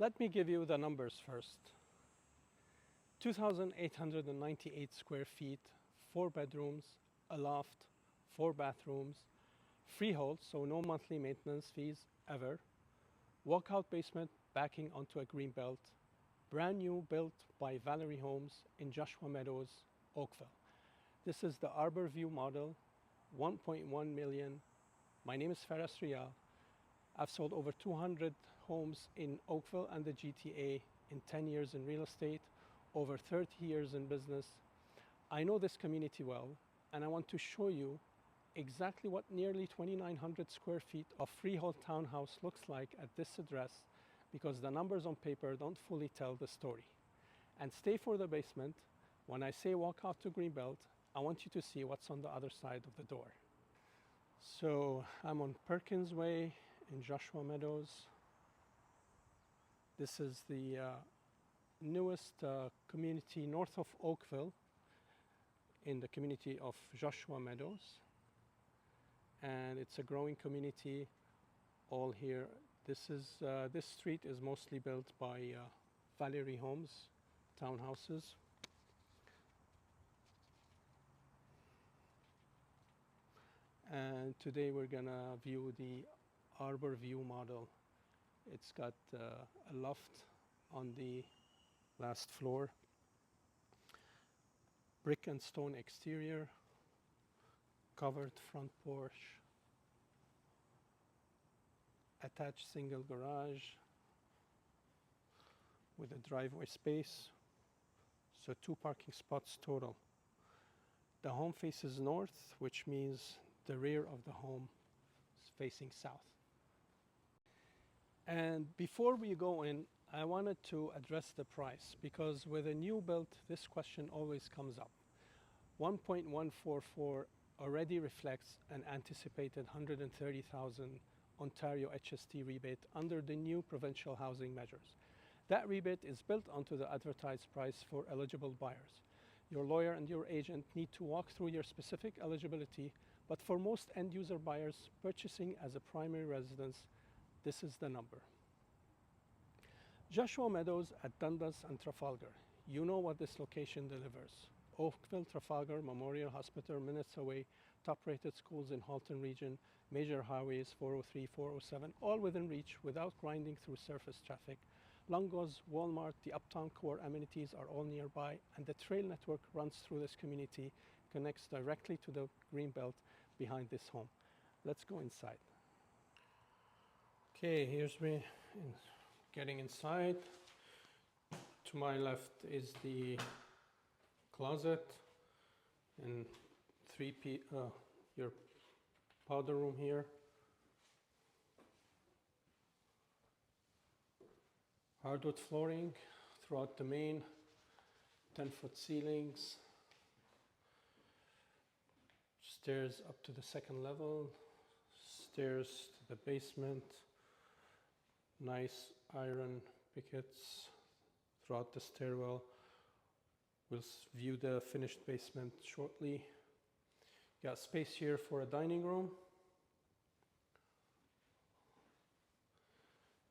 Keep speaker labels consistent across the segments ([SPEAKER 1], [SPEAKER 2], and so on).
[SPEAKER 1] Let me give you the numbers first. 2,898 square feet, 4 bedrooms, a loft, 4 bathrooms, freehold, so no monthly maintenance fees ever, walkout basement backing onto a greenbelt, brand new built by Valery Homes in Joshua Meadows, Oakville. This is the Arbourview model, 1.1 million. My name is Feras Riyal. I've sold over 200 homes in Oakville and the GTA in 10 years in real estate, over 30 years in business. I know this community well, and I want to show you exactly what nearly 2,900 square feet of freehold townhouse looks like at this address, because the numbers on paper don't fully tell the story. And stay for the basement. When I say walk out to Greenbelt, I want you to see what's on the other side of the door. So I'm on Perkins Way in Joshua Meadows. This is the newest community north of Oakville in the community of Joshua Meadows. And it's a growing community all here. This street is mostly built by Valery Homes, townhouses. And today we're gonna view the Arbourview model. It's got a loft on the last floor, brick and stone exterior, covered front porch, attached single garage with a driveway space, so 2 parking spots total. The home faces north, which means the rear of the home is facing south. And before we go in, I wanted to address the price, because with a new build, this question always comes up. 1.144 already reflects an anticipated 130,000 Ontario HST rebate under the new provincial housing measures. That rebate is built onto the advertised price for eligible buyers. Your lawyer and your agent need to walk through your specific eligibility, but for most end-user buyers purchasing as a primary residence, this is the number. Joshua Meadows at Dundas and Trafalgar. You know what this location delivers. Oakville, Trafalgar, Memorial Hospital, minutes away, top-rated schools in Halton region, major highways, 403, 407, all within reach without grinding through surface traffic. Longo's, Walmart, the uptown core amenities are all nearby, and the trail network runs through this community, connects directly to the Greenbelt behind this home. Let's go inside. Okay, here's me getting inside. To my left is the closet, and your powder room here. Hardwood flooring throughout the main, 10-foot ceilings, stairs up to the second level, stairs to the basement, nice iron pickets throughout the stairwell. We'll view the finished basement shortly. Got space here for a dining room.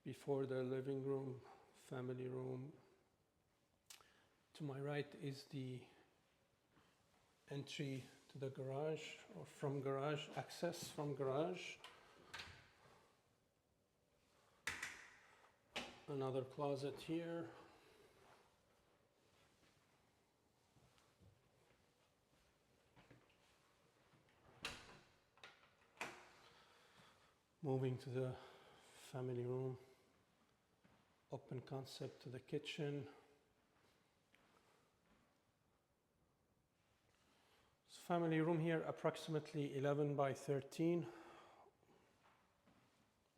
[SPEAKER 1] Before the living room, family room. To my right is the entry to the garage, or from garage, access from garage. Another closet here. Moving to the family room. Open concept to the kitchen. So family room here, approximately 11 by 13.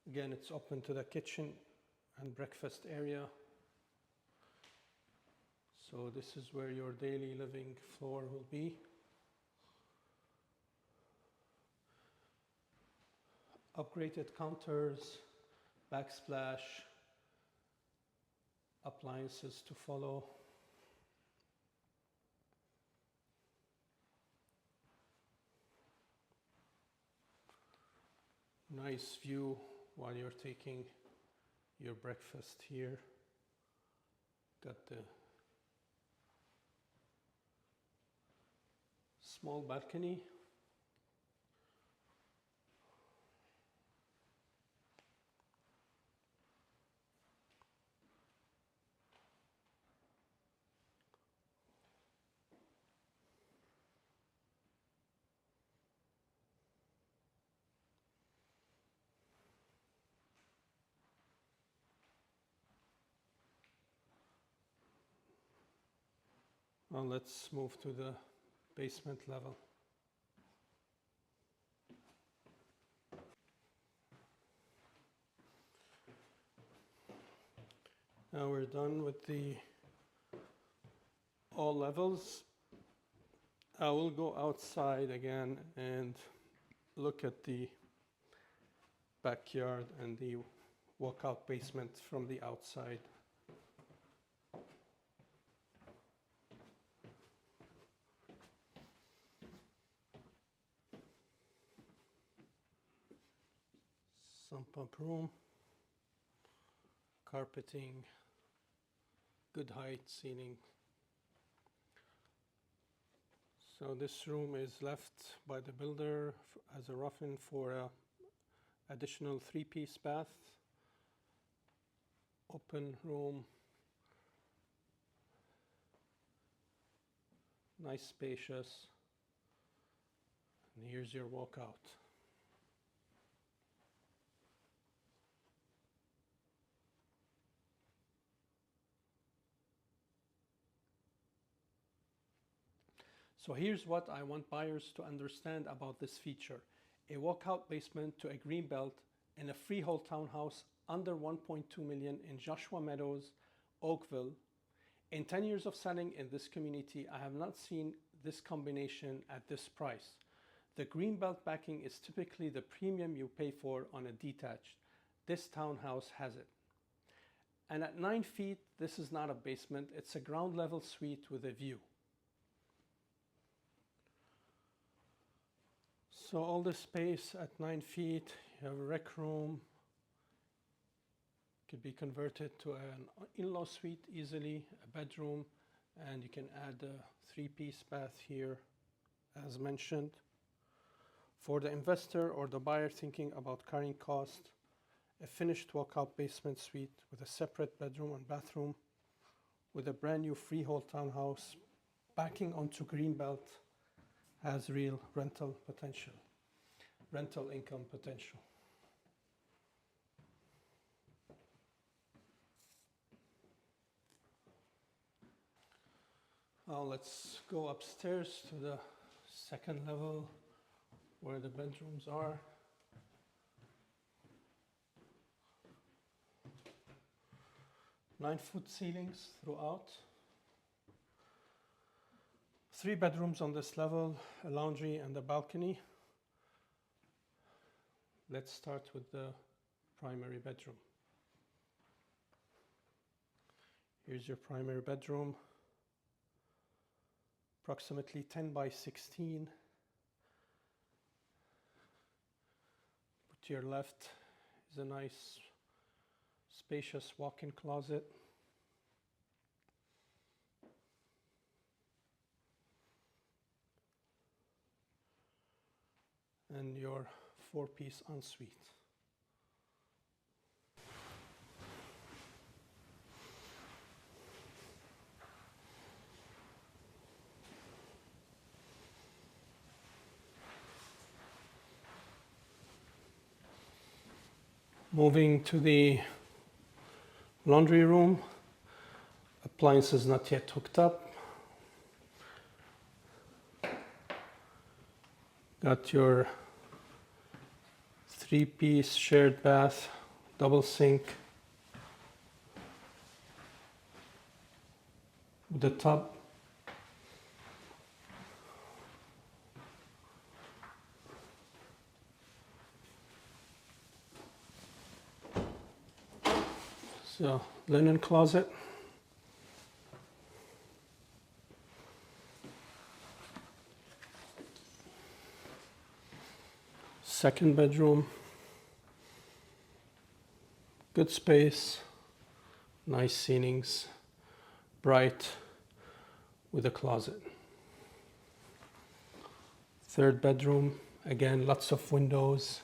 [SPEAKER 1] Again, it's open to the kitchen and breakfast area. So this is where your daily living floor will be. Upgraded counters, backsplash, appliances to follow. Nice view while you're taking your breakfast here. Got the small balcony. Now let's move to the basement level. Now we're done with the all levels. I will go outside again and look at the backyard and the walkout basement from the outside. Sump pump room, carpeting, good height, ceiling. So this room is left by the builder as a rough-in for an additional 3-piece bath, open room, nice, spacious, and here's your walkout. So here's what I want buyers to understand about this feature. A walkout basement to a Greenbelt in a freehold townhouse under 1.2 million in Joshua Meadows, Oakville. In 10 years of selling in this community, I have not seen this combination at this price. The Greenbelt backing is typically the premium you pay for on a detached. This townhouse has it. And at 9 feet, this is not a basement, it's a ground level suite with a view. So all this space at 9 feet, you have a rec room, could be converted to an in-law suite easily, a bedroom, and you can add a 3-piece bath here as mentioned. For the investor or the buyer thinking about carrying cost, a finished walkout basement suite with a separate bedroom and bathroom with a brand new freehold townhouse backing onto Greenbelt has real rental potential, rental income potential. Now let's go upstairs to the second level where the bedrooms are. Nine-foot ceilings throughout. 3 bedrooms on this level, a laundry and a balcony. Let's start with the primary bedroom. Here's your primary bedroom, approximately 10 by 16. To your left is a nice, spacious walk-in closet. And your 4-piece ensuite. Moving to the laundry room, appliances not yet hooked up. Got your 3-piece shared bath, double sink with a tub. So, linen closet. Second bedroom. Good space, nice ceilings, bright with a closet. Third bedroom, again, lots of windows,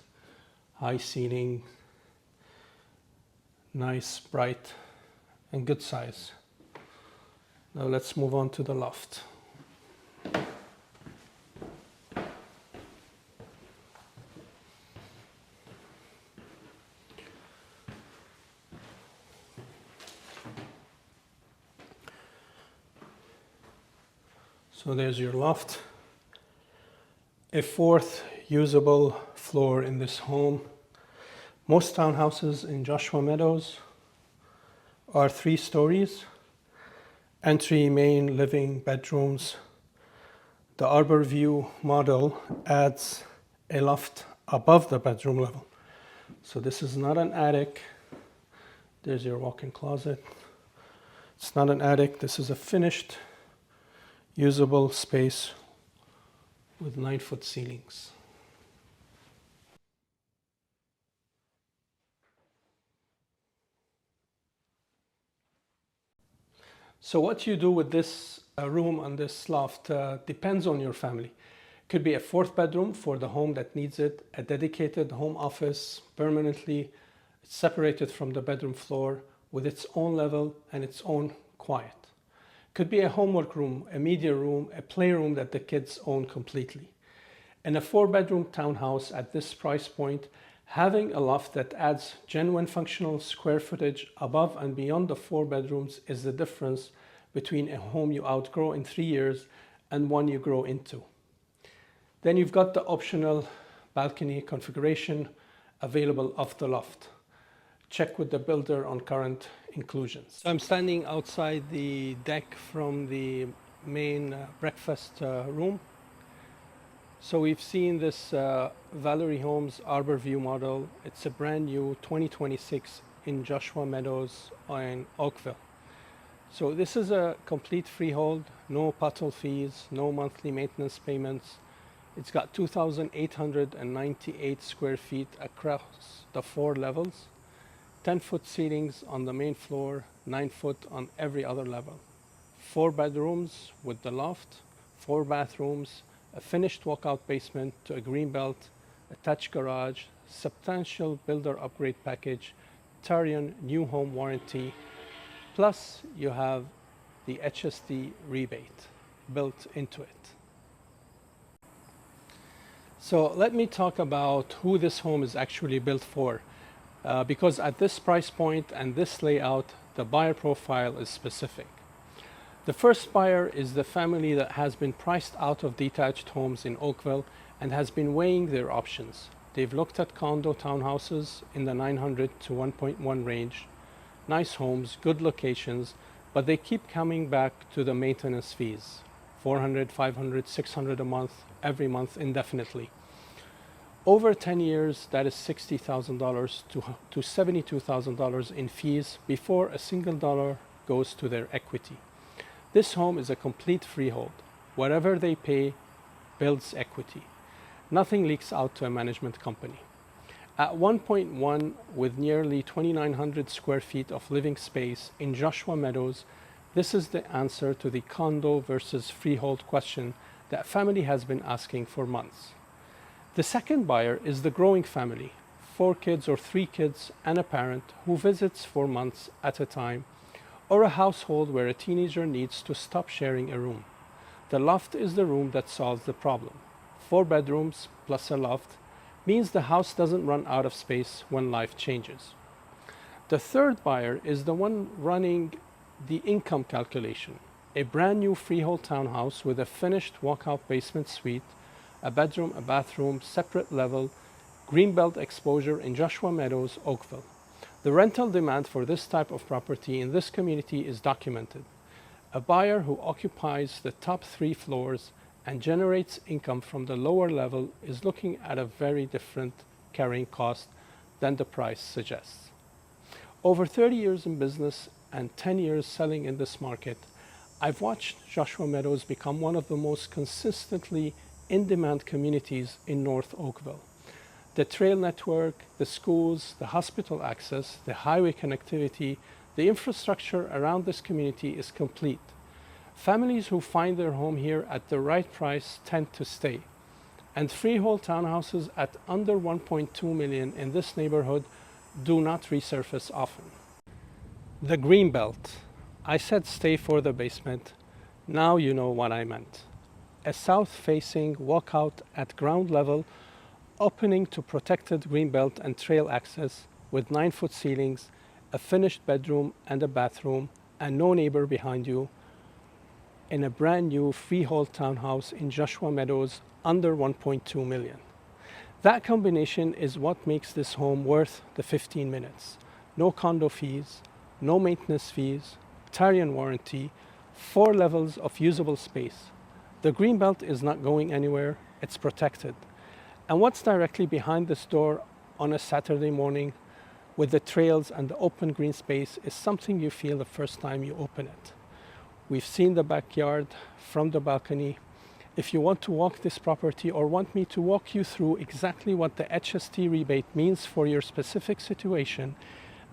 [SPEAKER 1] high ceiling, nice, bright, and good size. Now let's move on to the loft. So there's your loft. A fourth usable floor in this home. Most townhouses in Joshua Meadows are 3 stories. Entry, main, living, bedrooms. The Arbourview model adds a loft above the bedroom level. So this is not an attic. There's your walk-in closet. It's not an attic. This is a finished usable space with 9-foot ceilings. So what you do with this room and this loft depends on your family. It could be a 4th bedroom for the home that needs it, a dedicated home office permanently separated from the bedroom floor with its own level and its own quiet. Could be a homework room, a media room, a playroom that the kids own completely. In a 4-bedroom townhouse at this price point, having a loft that adds genuine functional square footage above and beyond the 4 bedrooms is the difference between a home you outgrow in 3 years and one you grow into. Then you've got the optional balcony configuration available off the loft. Check with the builder on current inclusions. So I'm standing outside the deck from the main breakfast room. So we've seen this Valery Homes Arbourview model. It's a brand new 2026 in Joshua Meadows in Oakville. So this is a complete freehold, no pottle fees, no monthly maintenance payments. It's got 2,898 square feet across the 4 levels, 10-foot ceilings on the main floor, 9-foot on every other level. 4 bedrooms with the loft, 4 bathrooms, a finished walkout basement to a Greenbelt, attached garage, substantial builder upgrade package, Tarion new home warranty, plus you have the HST rebate built into it. So let me talk about who this home is actually built for, because at this price point and this layout, the buyer profile is specific. The first buyer is the family that has been priced out of detached homes in Oakville and has been weighing their options. They've looked at condo townhouses in the 900 to 1.1 range, nice homes, good locations, but they keep coming back to the maintenance fees, $400, $500, $600 a month, every month indefinitely. Over 10 years, that is $60,000 to $72,000 in fees before a single dollar goes to their equity. This home is a complete freehold. Whatever they pay builds equity. Nothing leaks out to a management company. At 1.1 with nearly 2,900 square feet of living space in Joshua Meadows, this is the answer to the condo versus freehold question that family has been asking for months. The second buyer is the growing family, 4 kids or 3 kids and a parent who visits for months at a time, or a household where a teenager needs to stop sharing a room. The loft is the room that solves the problem. 4 bedrooms plus a loft means the house doesn't run out of space when life changes. The third buyer is the one running the income calculation. A brand new freehold townhouse with a finished walkout basement suite, a bedroom, a bathroom, separate level, Greenbelt exposure in Joshua Meadows, Oakville. The rental demand for this type of property in this community is documented. A buyer who occupies the top 3 floors and generates income from the lower level is looking at a very different carrying cost than the price suggests. Over 30 years in business and 10 years selling in this market, I've watched Joshua Meadows become one of the most consistently in-demand communities in North Oakville. The trail network, the schools, the hospital access, the highway connectivity, The infrastructure around this community is complete. Families who find their home here at the right price tend to stay. And freehold townhouses at under 1.2 million in this neighborhood do not resurface often. The Greenbelt. I said stay for the basement. Now you know what I meant. A south-facing walkout at ground level, opening to protected greenbelt and trail access with 9-foot ceilings, a finished bedroom and a bathroom, and no neighbor behind you, in a brand new freehold townhouse in Joshua Meadows under 1.2 million. That combination is what makes this home worth the 15 minutes. No condo fees, no maintenance fees, Tarian warranty, 4 levels of usable space. The Greenbelt is not going anywhere, it's protected. And what's directly behind this door on a Saturday morning with the trails and the open green space is something you feel the first time you open it. We've seen the backyard from the balcony. If you want to walk this property or want me to walk you through exactly what the HST rebate means for your specific situation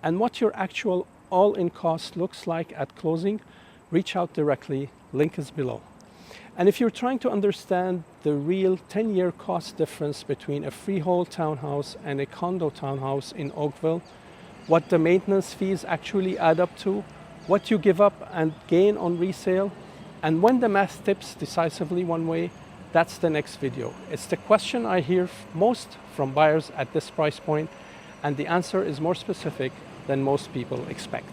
[SPEAKER 1] and what your actual all-in cost looks like at closing, reach out directly, link is below. And if you're trying to understand the real 10-year cost difference between a freehold townhouse and a condo townhouse in Oakville, what the maintenance fees actually add up to, what you give up and gain on resale, and when the math tips decisively one way, that's the next video. It's the question I hear most from buyers at this price point, and the answer is more specific than most people expect.